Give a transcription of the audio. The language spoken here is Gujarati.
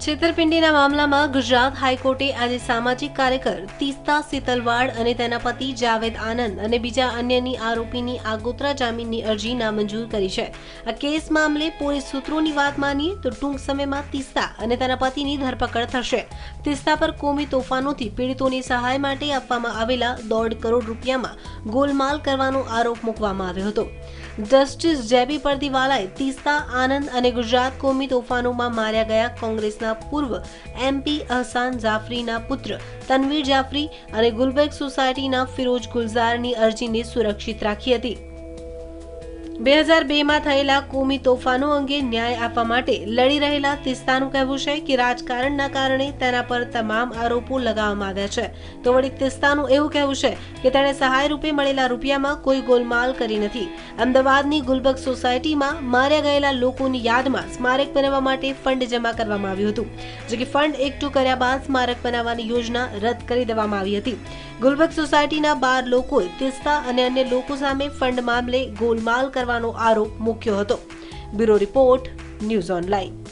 છેતરપિંડીના મામલામાં ગુજરાત હાઈકોર્ટે આજે સામાજિક કાર્યકર તીસ્તા સિતલવાડ અને તેના પતિ જાવેદ આનંદ અને બીજા અન્યની આરોપીની આગોતરા જામીનની અરજી નામંજૂર કરી છે। આ કેસ મામલે પોલીસ સૂત્રોની વાત માનીએ તો ટૂંક સમયમાં તીસ્તા અને તેના પતિની ધરપકડ થશે। તીસ્તા પર કોમી તોફાનોથી પીડિતોની સહાય માટે આપવામાં આવેલા 1.5 કરોડ રૂપિયામાં ગોલમાલ કરવાનો આરોપ મૂકવામાં આવ્યો હતો। જસ્ટિસ જેબી પરદીવાલાએ તીસ્તા આનંદ અને ગુજરાત કોમી તોફાનોમાં માર્યા ગયા કોંગ્રેસના પૂર્વ એમપી અહસાન જાફરીના પુત્ર તનવીર જાફરી અને ગુલબર્ગ સોસાયટીના ફિરોજ ગુલઝારની અરજીને સુરક્ષિત રાખી હતી। 2002માં થયેલા કોમી તોફાનો અંગે ન્યાય આપવા માટે લડી રહેલા તીસ્તાનું કહેવું છે કે રાજકારણના કારણે તેના પર તમામ આરોપો લગાવવામાં આવ્યા છે। તો વળી તીસ્તાનું એવું કહેવું છે કે તેણે સહાય રૂપે મળેલા રૂપિયામાં કોઈ ગોલમાલ કરી નથી। અમદાવાદની ગુલબર્ગ સોસાયટીમાં માર્યા ગયેલા લોકોની યાદમાં સ્મારક બનાવવા માટે ફંડ જમા કરવામાં આવ્યું હતું, જો કે ફંડ એકઠું કર્યા બાદ સ્મારક બનાવવાની યોજના રદ કરી દેવામાં આવી હતી। ગુલબર્ગ સોસાયટીના 12 લોકોએ તીસ્તા અને અન્ય લોકો સામે ફંડ મામલે ગોલમાલ કરવાનો આરોપ મૂક્યો હતો। Bureau report, news online.